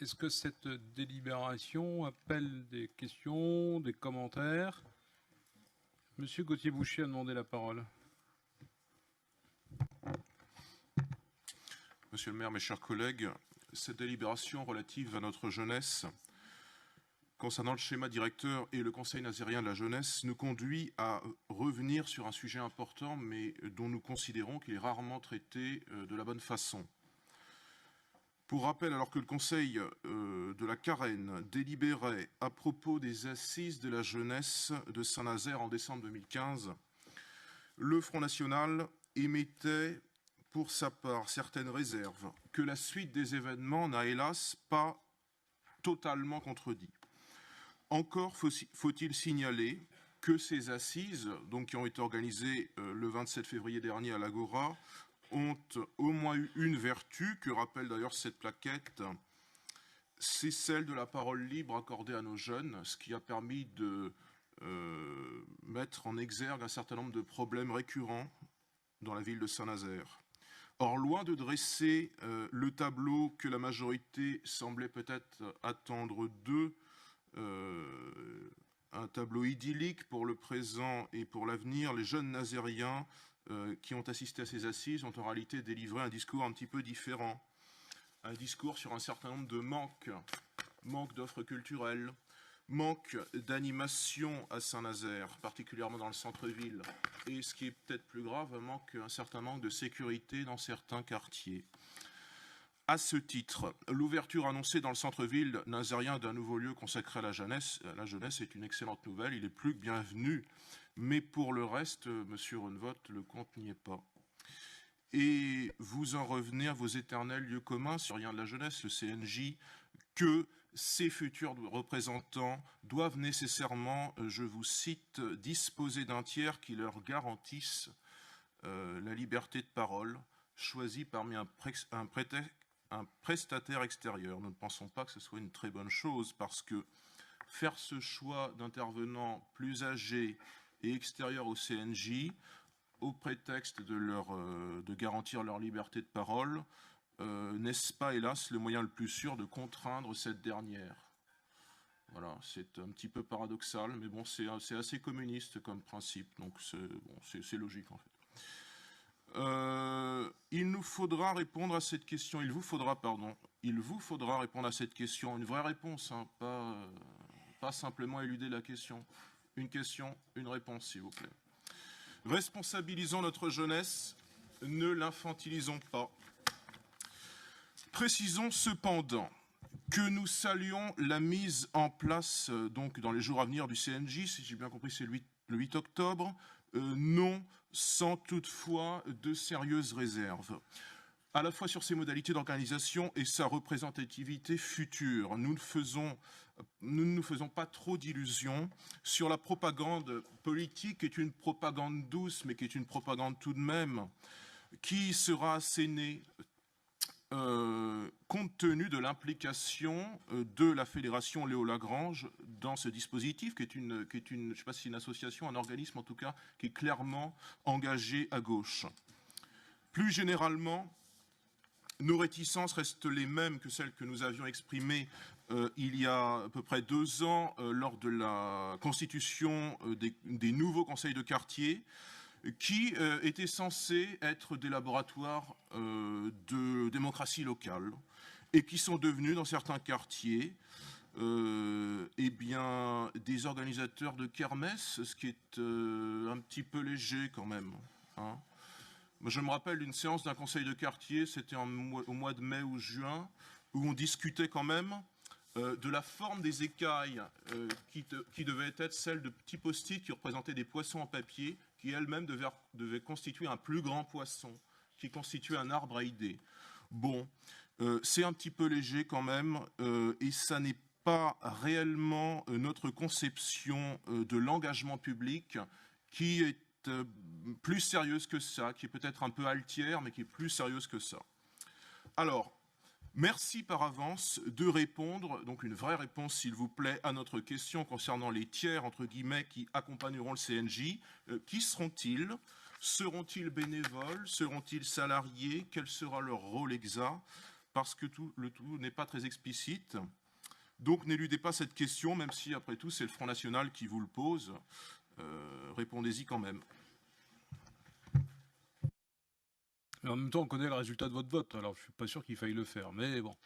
Est-ce que cette délibération appelle des questions, des commentaires? Monsieur Gauthier-Boucher a demandé la parole. Monsieur le maire, mes chers collègues, cette délibération relative à notre jeunesse, concernant le schéma directeur et le Conseil nazérien de la jeunesse, nous conduit à revenir sur un sujet important, mais dont nous considérons qu'il est rarement traité de la bonne façon. Pour rappel, alors que le Conseil de la Carène délibérait à propos des assises de la jeunesse de Saint-Nazaire en décembre 2015, le Front National émettait pour sa part certaines réserves que la suite des événements n'a hélas pas totalement contredit. Encore faut-il signaler que ces assises, donc qui ont été organisées le 27 février dernier à l'Agora, ont au moins eu une vertu, que rappelle d'ailleurs cette plaquette, c'est celle de la parole libre accordée à nos jeunes, ce qui a permis de mettre en exergue un certain nombre de problèmes récurrents dans la ville de Saint-Nazaire. Or, loin de dresser le tableau que la majorité semblait peut-être attendre d'eux, un tableau idyllique pour le présent et pour l'avenir, les jeunes nazériens qui ont assisté à ces assises ont en réalité délivré un discours un petit peu différent. Un discours sur un certain nombre de manque d'offres culturelles, manque d'animation à Saint-Nazaire, particulièrement dans le centre-ville, et ce qui est peut-être plus grave, un certain manque de sécurité dans certains quartiers. À ce titre, l'ouverture annoncée dans le centre-ville nazérien d'un nouveau lieu consacré à la jeunesse est une excellente nouvelle, il est plus que bienvenu, mais pour le reste, monsieur Renvotte, le compte n'y est pas. Et vous en revenez à vos éternels lieux communs sur rien de la jeunesse, le CNJ, que ces futurs représentants doivent nécessairement, je vous cite, disposer d'un tiers qui leur garantisse la liberté de parole, choisie parmi un prestataire extérieur. Nous ne pensons pas que ce soit une très bonne chose, parce que faire ce choix d'intervenants plus âgés et extérieurs au CNJ, au prétexte de garantir leur liberté de parole, n'est-ce pas, hélas, le moyen le plus sûr de contraindre cette dernière? Voilà, c'est un petit peu paradoxal, mais bon, c'est assez communiste comme principe, donc c'est logique en fait. Il nous faudra répondre à cette question, il vous faudra répondre à cette question, une vraie réponse, hein, pas simplement éluder la question. Une question, une réponse, s'il vous plaît. Responsabilisons notre jeunesse, ne l'infantilisons pas. Précisons cependant que nous saluons la mise en place, donc dans les jours à venir du CNJ, si j'ai bien compris c'est le 8 octobre, non sans toutefois de sérieuses réserves, à la fois sur ses modalités d'organisation et sa représentativité future. Nous ne nous faisons pas trop d'illusions sur la propagande politique, qui est une propagande douce, mais qui est une propagande tout de même, qui sera assénée compte tenu de l'implication de la Fédération Léo Lagrange dans ce dispositif, qui est une je ne sais pas si c'est une association, un organisme en tout cas, qui est clairement engagé à gauche. Plus généralement, nos réticences restent les mêmes que celles que nous avions exprimées il y a à peu près 2 ans lors de la constitution des nouveaux conseils de quartier, qui étaient censés être des laboratoires de démocratie locale et qui sont devenus, dans certains quartiers, eh bien, des organisateurs de kermesse, ce qui est un petit peu léger quand même, hein. Je me rappelle d'une séance d'un conseil de quartier, c'était au mois de mai ou juin, où on discutait quand même de la forme des écailles qui devaient être celles de petits post-it qui représentaient des poissons en papier, qui elles-mêmes devaient constituer un plus grand poisson, qui constituait un arbre à idées. Bon, c'est un petit peu léger quand même, et ça n'est pas réellement notre conception de l'engagement public qui est plus sérieuse que ça, qui est peut-être un peu altière, mais qui est plus sérieuse que ça. Alors, merci par avance de répondre, donc une vraie réponse s'il vous plaît, à notre question concernant les tiers, entre guillemets, qui accompagneront le CNJ. Qui seront-ils? Seront-ils bénévoles? Seront-ils salariés? Quel sera leur rôle exact? parce que le tout n'est pas très explicite. Donc n'éludez pas cette question, même si après tout c'est le Front National qui vous le pose. Répondez-y quand même. Mais en même temps, on connaît le résultat de votre vote, alors je suis pas sûr qu'il faille le faire, mais bon.